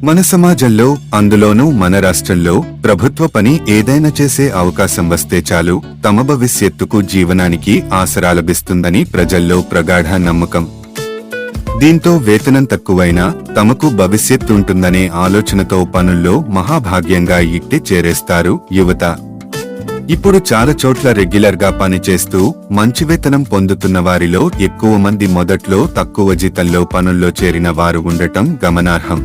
మన సమాజంలో, అందులోనూ మన రాష్ట్రంలో ప్రభుత్వ పని ఏదైనా చేసే అవకాశం వస్తే చాలు తమ భవిష్యత్తుకు జీవనానికి ఆసరా లభిస్తుందని ప్రజల్లో ప్రగాఢ నమ్మకం. దీంతో వేతనం తక్కువైనా తమకు భవిష్యత్తుంటుందనే ఆలోచనతో పనుల్లో మహాభాగ్యంగా ఇట్టి చేరేస్తారు యువత. ఇప్పుడు చాలా చోట్ల రెగ్యులర్ గా పనిచేస్తూ మంచి వేతనం పొందుతున్న వారిలో ఎక్కువ మంది మొదట్లో తక్కువ జీతంలో పనుల్లో చేరిన వారు ఉండటం గమనార్హం.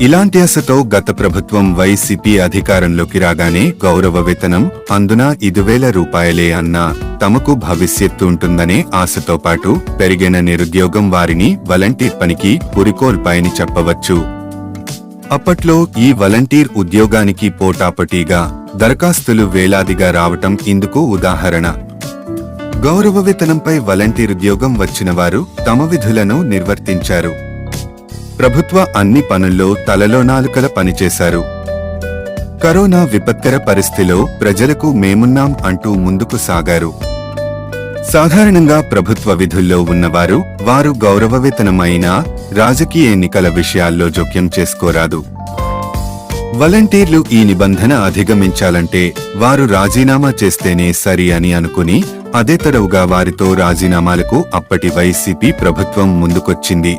ఇలాంటి ఆశతో గత ప్రభుత్వం వైసీపీ అధికారంలోకి రాగానే గౌరవ వేతనం అందున 5,000 రూపాయలే అన్నా తమకు భవిష్యత్తు ఉంటుందనే ఆశతో పాటు పెరిగిన నిరుద్యోగం వారిని వాలంటీర్ పనికి పురికోల్పాయని చెప్పవచ్చు. అప్పట్లో ఈ వాలంటీర్ ఉద్యోగానికి పోటాపోటీగా దరఖాస్తులు వేలాదిగా రావటం ఇందుకు ఉదాహరణ. గౌరవ వేతనంపై వాలంటీర్ ఉద్యోగం వచ్చిన వారు తమ విధులను నిర్వర్తించారు. ప్రభుత్వ అన్ని పనుల్లో తలలో నాలుకల పనిచేశారు. కరోనా విపత్కర పరిస్థితిలో ప్రజలకు మేమున్నాం అంటూ ముందుకు సాగారు. సాధారణంగా ప్రభుత్వ విధుల్లో ఉన్నవారు వారు గౌరవ వేతనం అయినా రాజకీయ ఎన్నికల విషయాల్లో జోక్యం చేసుకోరాదు. వాలంటీర్లు ఈ నిబంధన అధిగమించాలంటే వారు రాజీనామా చేస్తేనే సరి అని అనుకుని అదే తడవుగా వారితో రాజీనామాలకు అప్పటి వైసీపీ ప్రభుత్వం ముందుకొచ్చింది.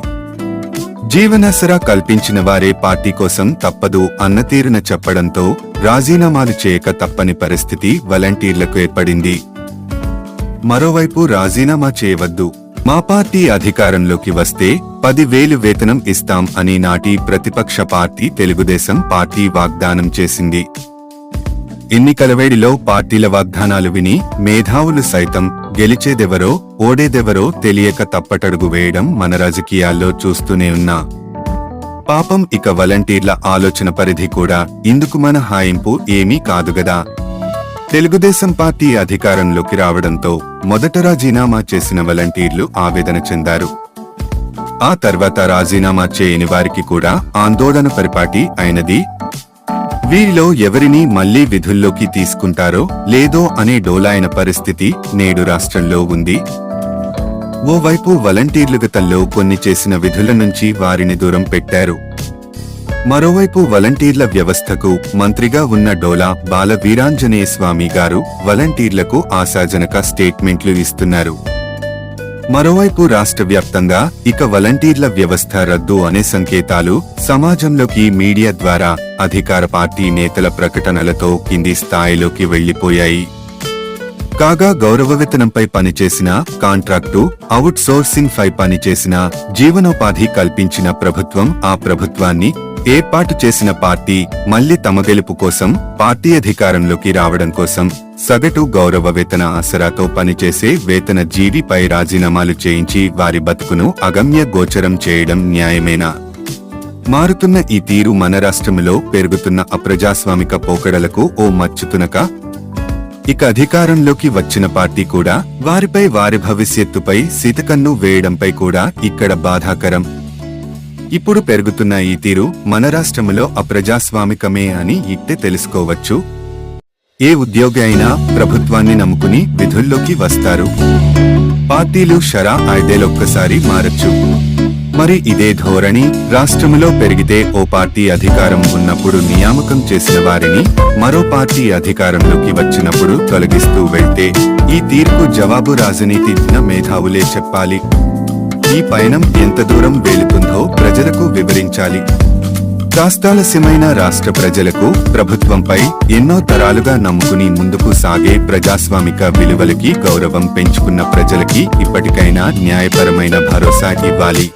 జీవనాసరా కల్పించిన వారే పార్టీ కోసం తప్పదు అన్న తీరున చెప్పడంతో రాజీనామాలు చేయక తప్పని పరిస్థితి వాలంటీర్లకు ఏర్పడింది. మరోవైపు రాజీనామా చేయవద్దు, మా పార్టీ అధికారంలోకి వస్తే 10,000 వేతనం ఇస్తాం అని నాటి ప్రతిపక్ష పార్టీ తెలుగుదేశం పార్టీ వాగ్దానం చేసింది. ఎన్నికల వేడిలో పార్టీల వాగ్దానాలు విని మేధావులు సైతం గెలిచేదెవరో ఓడేదెవరో తెలియక తప్పటడుగు వేయడం మన రాజకీయాల్లో చూస్తూనే ఉన్నా. పాపం ఇక వాలంటీర్ల ఆలోచన పరిధి కూడా ఇందుకు మన హాయింపు ఏమీ కాదుగదా. తెలుగుదేశం పార్టీ అధికారంలోకి రావడంతో మొదట రాజీనామా చేసిన వాలంటీర్లు ఆవేదన చెందారు. ఆ తర్వాత రాజీనామా చేయని వారికి కూడా ఆందోళన పరిపాటి అయినది. వీరిలో ఎవరిని మళ్లీ విధుల్లోకి తీసుకుంటారో లేదో అనే డోలాయన పరిస్థితి నేడు రాష్ట్రంలో ఉంది. ఓవైపు వాలంటీర్లు గతంలో కొన్ని చేసిన విధుల నుంచి వారిని దూరం పెట్టారు. మరోవైపు వాలంటీర్ల వ్యవస్థకు మంత్రిగా ఉన్న డోలా బాల వీరాంజనేయ స్వామి గారు వాలంటీర్లకు ఆశాజనక స్టేట్మెంట్లు ఇస్తున్నారు. మరోవైపు రాష్ట్ర వ్యాప్తంగా ఇక వాలంటీర్ల వ్యవస్థ రద్దు అనే సంకేతాలు సమాజంలోకి మీడియా ద్వారా అధికార పార్టీ నేతల ప్రకటనలతో కింది స్థాయిలోకి వెళ్లిపోయాయి. కాగా గౌరవ వేతనంపై పనిచేసిన, కాంట్రాక్టు, అవుట్ సోర్సింగ్ పై పనిచేసిన, జీవనోపాధి కల్పించిన ప్రభుత్వం ఆ ప్రభుత్వాన్ని ఏర్పాటు చేసిన పార్టీ మళ్లీ తమ గెలుపు కోసం పార్టీ అధికారంలోకి రావడం కోసం సగటు గౌరవ వేతన ఆసరాతో పనిచేసే వేతన జీవిపై రాజీనామాలు చేయించి వారి బతుకును అగమ్య గోచరం చేయడం న్యాయమేనా? మారుతున్న ఈ తీరు మన రాష్ట్రంలో పెరుగుతున్న అప్రజాస్వామిక పోకడలకు ఓ మచ్చుతునక? ఇక అధికారంలోకి వచ్చిన పార్టీ కూడా వారిపై వారి భవిష్యత్తుపై సీతకన్ను వేయడంపై కూడా ఇక్కడ బాధాకరం. ఇప్పుడు పెరుగుతున్న ఈ తీరు మన రాష్ట్రంలో అప్రజాస్వామికమే అని ఇట్టే తెలుసుకోవచ్చు. ఏ ఉద్యోగి అయినా ప్రభుత్వాన్ని నమ్ముకుని విధుల్లోకి వస్తారు. పార్టీలు షరా ఐదేళ్ళొక్కసారి మారచ్చు. మరి ఇదే ధోరణి రాష్ట్రంలో పెరిగితే ఓ పార్టీ అధికారం ఉన్నప్పుడు నియామకం చేసిన వారిని మరో పార్టీ అధికారంలోకి వచ్చినప్పుడు తొలగిస్తూ వెళ్తే ఈ తీర్పు జవాబు రాజనీతిజ్ఞ మేధావులే చెప్పాలి. ఈ పయనం ఎంత దూరం వెళుతుందో ప్రజలకు వివరించాలి. కాస్తాలస్యమైన రాష్ట్ర ప్రజలకు ప్రభుత్వంపై ఎన్నో తరాలుగా నమ్ముకుని ముందుకు సాగే ప్రజాస్వామిక విలువలకి గౌరవం పెంచుకున్న ప్రజలకి ఇప్పటికైనా న్యాయపరమైన భరోసా ఇవ్వాలి.